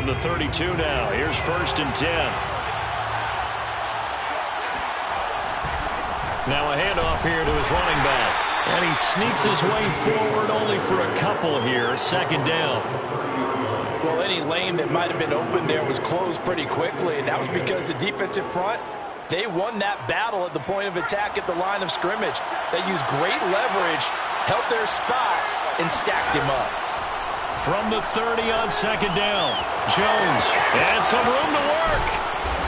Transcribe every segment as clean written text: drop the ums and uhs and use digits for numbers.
from the 32 now. Here's 1st and 10. Now a handoff here to his running back. And he sneaks his way forward only for a couple here. 2nd down. Well, any lane that might have been open there was closed pretty quickly, and that was because the defensive front, they won that battle at the point of attack at the line of scrimmage. They used great leverage, held their spot, and stacked him up. From the 30 on 2nd down, Jones, and some room to work.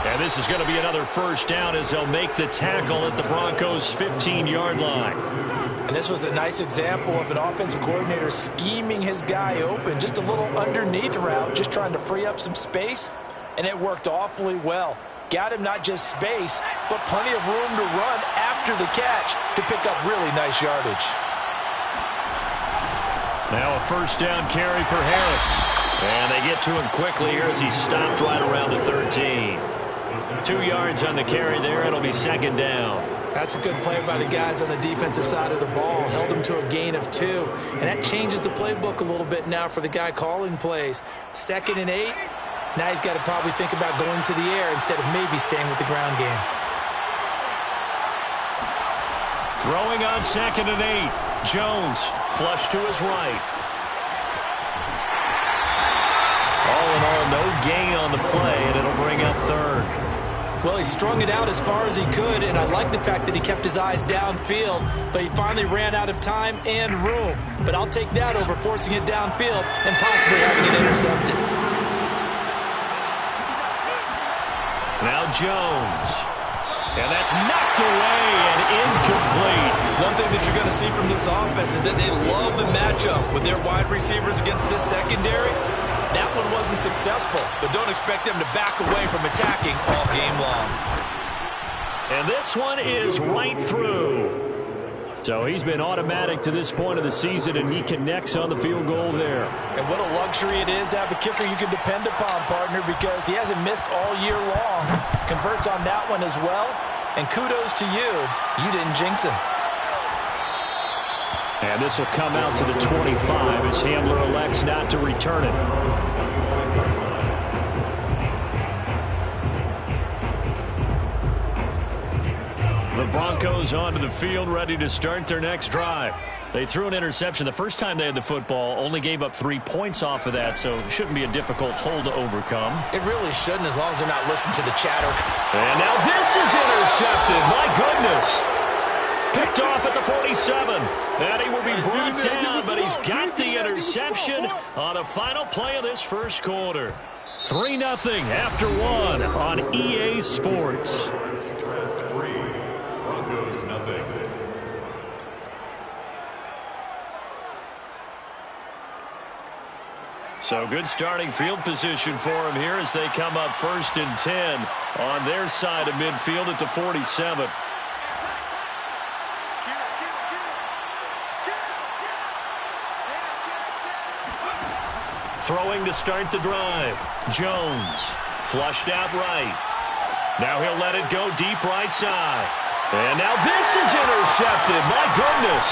And this is going to be another 1st down as they'll make the tackle at the Broncos' 15-yard line. And this was a nice example of an offensive coordinator scheming his guy open, just a little underneath route, just trying to free up some space, and it worked awfully well. Got him not just space, but plenty of room to run after the catch to pick up really nice yardage. Now a 1st down carry for Harris. And they get to him quickly here as he stopped right around the 13. 2 yards on the carry there. It'll be 2nd down. That's a good play by the guys on the defensive side of the ball. Held him to a gain of 2. And that changes the playbook a little bit now for the guy calling plays. 2nd and 8. Now he's got to probably think about going to the air instead of maybe staying with the ground game. Throwing on 2nd and 8. Jones, flush to his right. All in all, no gain on the play, and it'll bring up 3rd. Well, he strung it out as far as he could, and I like the fact that he kept his eyes downfield, but he finally ran out of time and room. But I'll take that over forcing it downfield and possibly having it intercepted. Now Jones. And that's knocked away and incomplete. One thing that you're going to see from this offense is that they love the matchup with their wide receivers against this secondary. That one wasn't successful, but don't expect them to back away from attacking all game long. And this one is right through. So he's been automatic to this point of the season, and he connects on the field goal there. And what a luxury it is to have a kicker you can depend upon, partner, because he hasn't missed all year long. Converts on that one as well. And kudos to you. You didn't jinx him. And this will come out to the 25 as Hamler elects not to return it. The Broncos onto the field, ready to start their next drive. They threw an interception the first time they had the football, only gave up 3 points off of that, so it shouldn't be a difficult hole to overcome. It really shouldn't, as long as they're not listening to the chatter. And now this is intercepted. My goodness. Picked off at the 47. And he will be brought down, but he's got the interception on the final play of this first quarter. 3-0 after 1 on EA Sports. Broncos nothing. So good starting field position for him here as they come up 1st and 10 on their side of midfield at the 47. Throwing to start the drive. Jones flushed out right. Now he'll let it go deep right side. And now this is intercepted. My goodness.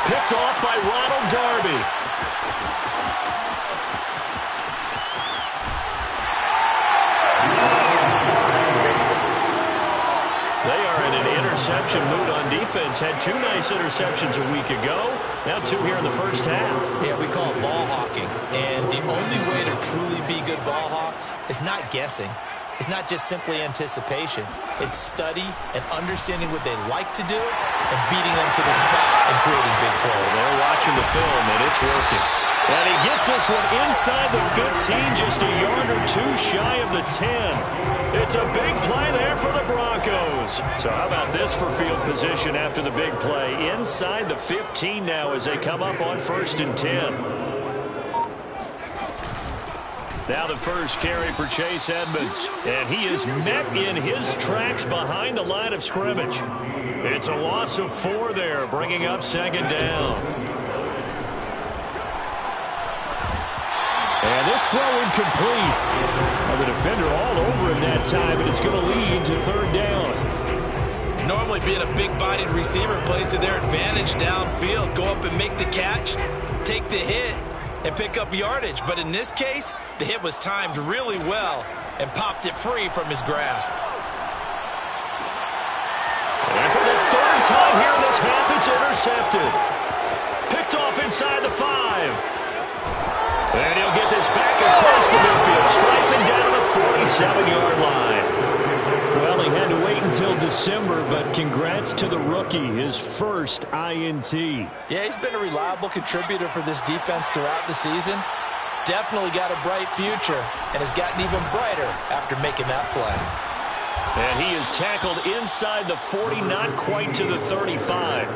Picked off by Ronald Darby. They are in an interception mood on defense. Had 2 nice interceptions a week ago. Now 2 here in the first half. Yeah, we call it ball hawking. And the only way to truly be good ball hawks is not guessing. It's not just simply anticipation. It's study and understanding what they like to do and beating them to the spot and creating big plays. They're watching the film, and it's working. And he gets this one inside the 15, just a yard or 2 shy of the 10. It's a big play there for the Broncos. So how about this for field position after the big play? Inside the 15 now as they come up on 1st and 10. Now the first carry for Chase Edmonds. And he is met in his tracks behind the line of scrimmage. It's a loss of 4 there, bringing up 2nd down. And this throw incomplete. The defender all over him that time, and it's going to lead to 3rd down. Normally being a big-bodied receiver plays to their advantage downfield. Go up and make the catch, take the hit, and pick up yardage. But in this case, the hit was timed really well and popped it free from his grasp. And for the third time here in this half, it's intercepted. Picked off inside the 5. And he'll get this back across the midfield, striking down the 47-yard line. Well, he had to wait until December, but congrats to the rookie, his first INT. Yeah, he's been a reliable contributor for this defense throughout the season. Definitely got a bright future and has gotten even brighter after making that play. And he is tackled inside the 40, not quite to the 35.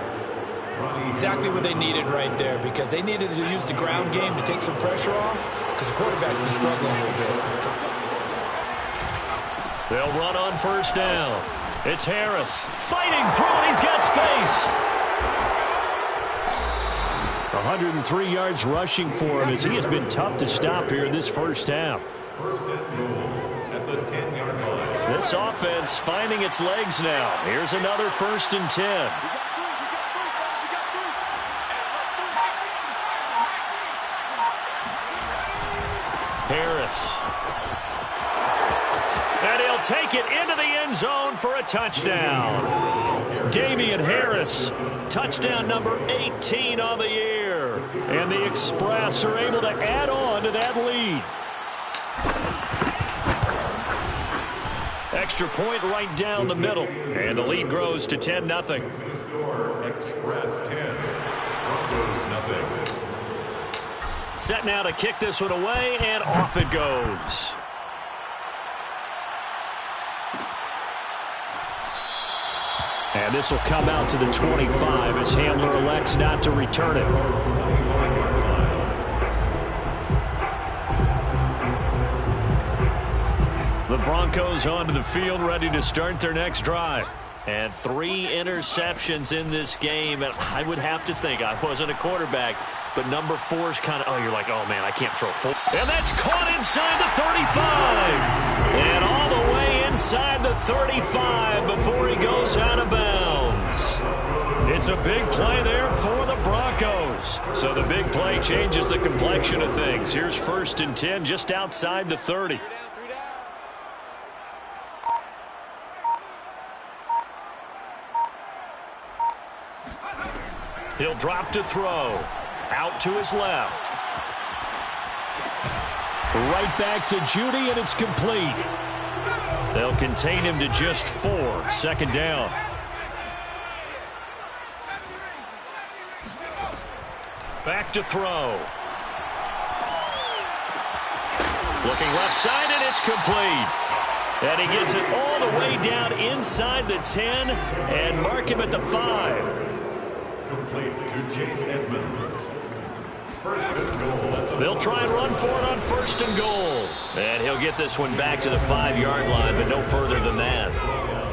Exactly what they needed right there, because they needed to use the ground game to take some pressure off, because the quarterback's been struggling a little bit. They'll run on first down. It's Harris fighting through it. He's got space. 103 yards rushing for him as he has been tough to stop here in this first half. First and goal at the 10-yard line. This offense finding its legs now. Here's another 1st and 10. Harris. And he'll take it into the end zone for a touchdown. Damian Harris, touchdown number 18 on the year. And the Express are able to add on to that lead. Extra point right down the middle. And the lead grows to 10-0. Express 10. Broncos nothing. Set now to kick this one away, and off it goes. And this will come out to the 25 as Hamler elects not to return it. The Broncos onto the field, ready to start their next drive. And 3 interceptions in this game. And I would have to think, I wasn't a quarterback, but number 4's kind of, you're like, oh, man, I can't throw 4. And that's caught inside the 35. And all the way inside the 35 before he goes out of bounds. It's a big play there for the Broncos. So the big play changes the complexion of things. Here's 1st and 10 just outside the 30. He'll drop to throw. Out to his left. Right back to Judy, and it's complete. They'll contain him to just 4. 2nd down. Back to throw. Looking left side, and it's complete. And he gets it all the way down inside the 10 and mark him at the 5. Complete to Chase Edmonds. 1st and goal. They'll try and run for it on 1st and goal. And he'll get this one back to the 5-yard line, but no further than that.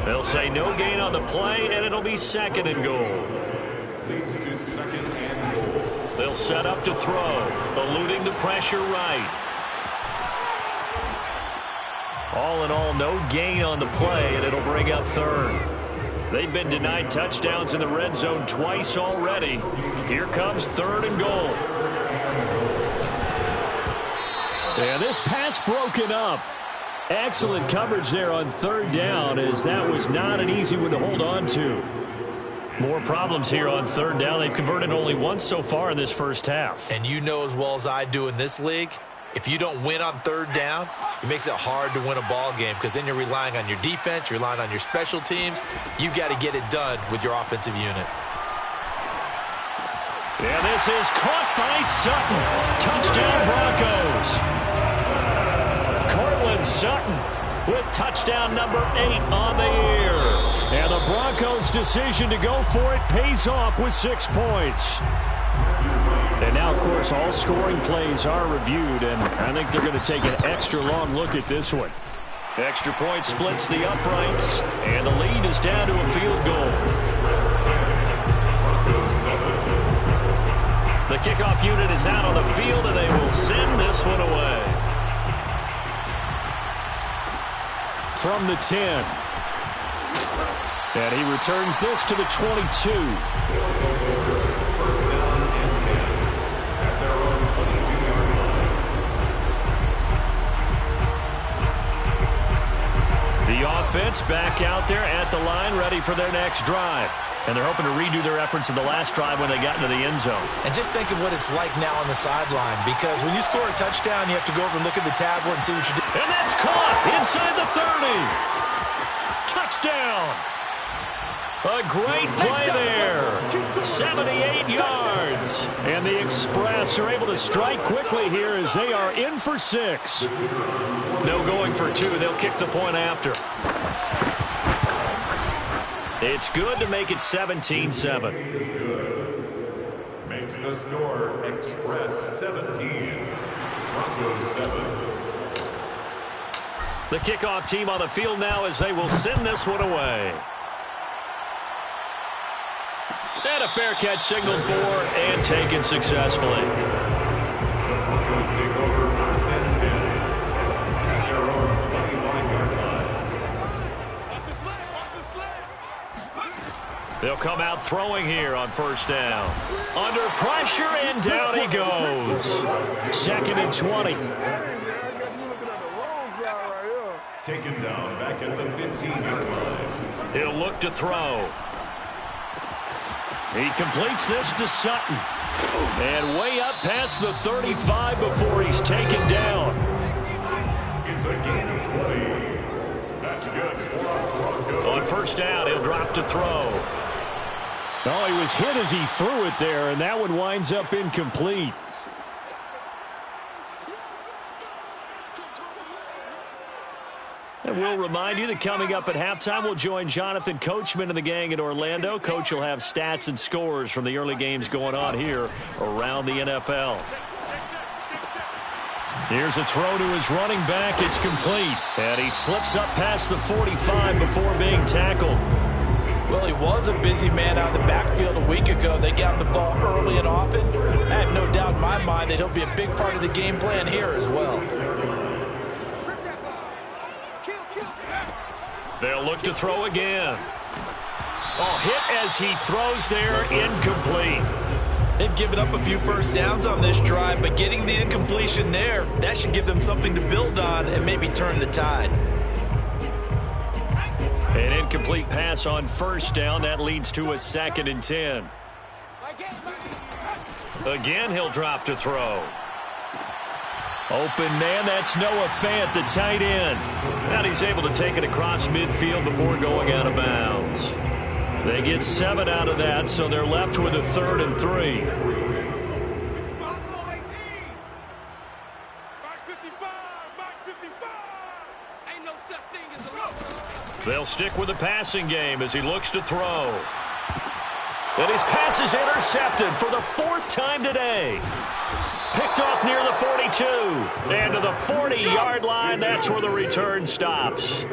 They'll say no gain on the play, and it'll be 2nd and goal. Leads to 2nd and goal. They'll set up to throw, eluding the pressure right. All in all, no gain on the play, and it'll bring up 3rd. They've been denied touchdowns in the red zone twice already. Here comes 3rd and goal. And this pass broken up. Excellent coverage there on 3rd down, as that was not an easy one to hold on to. More problems here on 3rd down. They've converted only once so far in this first half. And you know as well as I do in this league, if you don't win on 3rd down, it makes it hard to win a ball game, because then you're relying on your defense, you're relying on your special teams. You've got to get it done with your offensive unit. And this is caught by Sutton. Touchdown Broncos. Cortland Sutton with touchdown number 8 on the year. And the Broncos' decision to go for it pays off with 6 points. And now, of course, all scoring plays are reviewed, and I think they're going to take an extra long look at this one. Extra point splits the uprights, and the lead is down to a field goal. The kickoff unit is out on the field, and they will send this one away. From the 10. And he returns this to the 22. First down and 10 at their own 22. The offense back out there at the line, ready for their next drive. And they're hoping to redo their efforts in the last drive when they got into the end zone. And just think of what it's like now on the sideline, because when you score a touchdown, you have to go over and look at the tablet and see what you do. And that's caught inside the 30. Touchdown. A great play there. 78 yards. And the Express are able to strike quickly here as they are in for 6. No going for 2. They'll kick the point after. It's good to make it 17-7. Makes the score Express 17, Broncos 7. The kickoff team on the field now as they will send this one away. And a fair catch signaled for and taken successfully. The Broncos take over first and 10 at their own 25-yard line. They'll come out throwing here on first down. Under pressure, and down he goes. 2nd and 20. Taken down back at the 15-yard line. He'll look to throw. He completes this to Sutton. And way up past the 35 before he's taken down. It's a gain of 20. That's good for our Broncos. On first down, he'll drop to throw. Oh, he was hit as he threw it there, and that one winds up incomplete. And we'll remind you that coming up at halftime, we'll join Jonathan Coachman and the gang in Orlando. Coach will have stats and scores from the early games going on here around the NFL. Here's a throw to his running back. It's complete. And he slips up past the 45 before being tackled. Well, he was a busy man out of the backfield a week ago. They got the ball early and often. I have no doubt in my mind that he'll be a big part of the game plan here as well. They'll look to throw again. Oh, hit as he throws there, incomplete. They've given up a few first downs on this drive, but getting the incompletion there, that should give them something to build on and maybe turn the tide. An incomplete pass on first down. That leads to a 2nd and 10. Again, he'll drop to throw. Open man, that's Noah Fant, the tight end. And he's able to take it across midfield before going out of bounds. They get 7 out of that, so they're left with a 3rd and 3. They'll stick with the passing game as he looks to throw. And his pass is intercepted for the 4th time today. Picked off near the 42. And to the 40-yard line, that's where the return stops.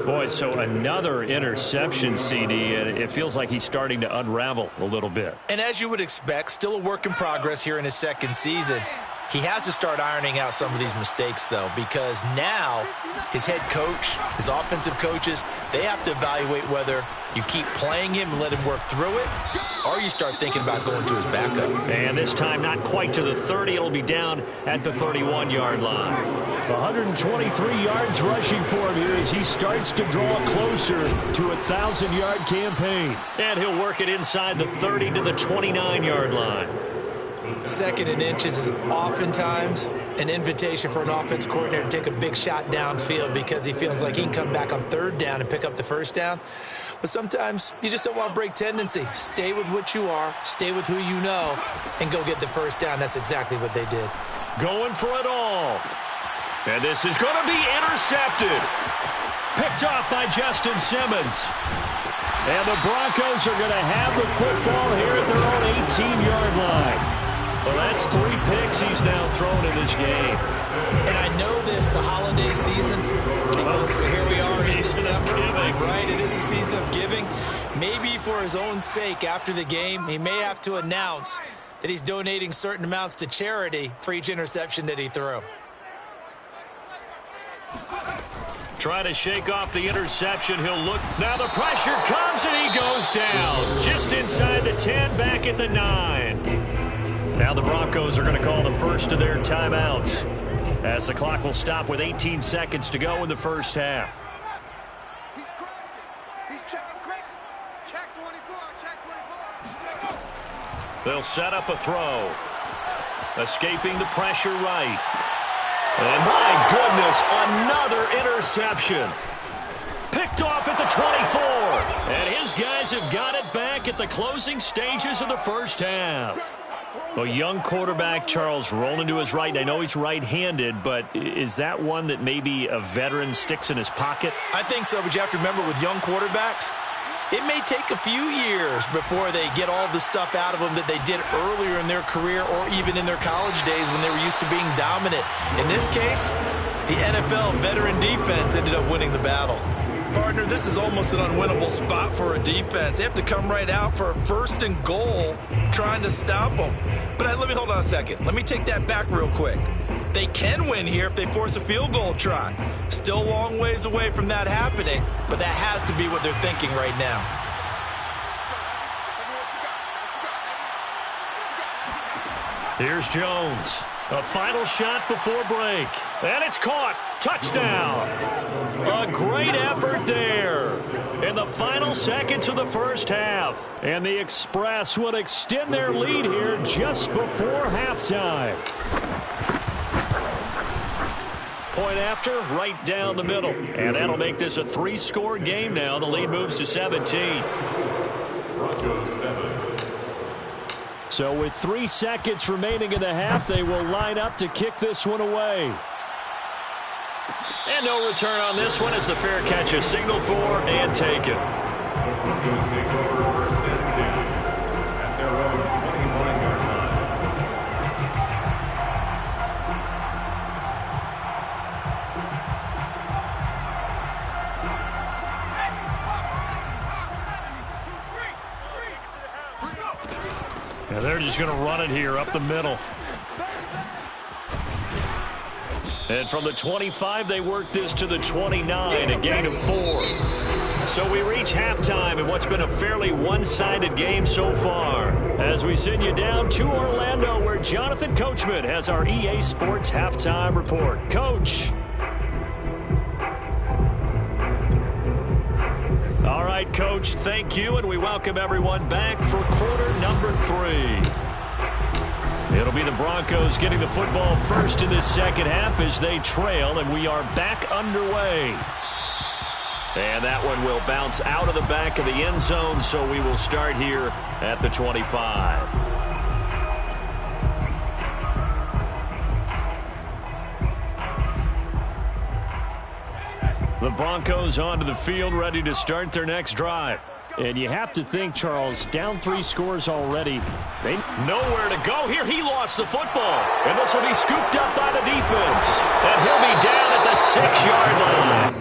Boy, so another interception, CD, and it feels like he's starting to unravel a little bit. And as you would expect, still a work in progress here in his 2nd season. He has to start ironing out some of these mistakes, though, because now his head coach, his offensive coaches, they have to evaluate whether you keep playing him and let him work through it, or you start thinking about going to his backup. And this time not quite to the 30. It'll be down at the 31-yard line. 123 yards rushing for him here as he starts to draw closer to a 1,000-yard campaign. And he'll work it inside the 30 to the 29-yard line. 2nd and inches is oftentimes an invitation for an offense coordinator to take a big shot downfield because he feels like he can come back on 3rd down and pick up the 1st down. But sometimes you just don't want to break tendency. Stay with what you are, stay with who you know, and go get the 1st down. That's exactly what they did. Going for it all. And this is going to be intercepted. Picked off by Justin Simmons. And the Broncos are going to have the football here at their own 18-yard line. Well, that's 3 picks he's now thrown in this game. And I know this, the holiday season, because here we are in December, right? It is the season of giving. Maybe for his own sake, after the game, he may have to announce that he's donating certain amounts to charity for each interception that he threw. Trying to shake off the interception. He'll look. Now the pressure comes, and he goes down. Just inside the 10, back at the 9. Now the Broncos are going to call the first of their timeouts as the clock will stop with 18 seconds to go in the first half. He's checking quick. Check 24. Check 24. They'll set up a throw. Escaping the pressure right. And my goodness, another interception. Picked off at the 24. And his guys have got it back at the closing stages of the first half. A young quarterback, Charles, rolling to his right. I know he's right-handed, but is that one that maybe a veteran sticks in his pocket? I think so, but you have to remember with young quarterbacks, it may take a few years before they get all the stuff out of them that they did earlier in their career or even in their college days when they were used to being dominant. In this case, the NFL veteran defense ended up winning the battle. Partner, this is almost an unwinnable spot for a defense. They have to come right out for a 1st and goal trying to stop them. But let me hold on a second. Let me take that back real quick. They can win here if they force a field goal try. Still a long ways away from that happening, but that has to be what they're thinking right now. Here's Jones. A final shot before break. And it's caught. Touchdown. A great effort there in the final seconds of the first half. And the Express would extend their lead here just before halftime. Point after, right down the middle. And that'll make this a 3-score game now. The lead moves to 17. Broncos 7. So with 3 seconds remaining in the half, they will line up to kick this one away. And no return on this one as the fair catch is signaled for and taken. Broncos take over 1st and 10 at their own 25-yard line. And they're just going to run it here up the middle. And from the 25, they work this to the 29, a gain of 4. So we reach halftime in what's been a fairly one-sided game so far. As we send you down to Orlando, where Jonathan Coachman has our EA Sports halftime report. Coach. All right, Coach, thank you, and we welcome everyone back for quarter number 3. It'll be the Broncos getting the football first in this second half as they trail, and we are back underway. And that one will bounce out of the back of the end zone, so we will start here at the 25. The Broncos onto the field, ready to start their next drive. And you have to think, Charles, down 3 scores already. They nowhere to go here. He lost the football. And this will be scooped up by the defense. And he'll be down at the 6-yard line.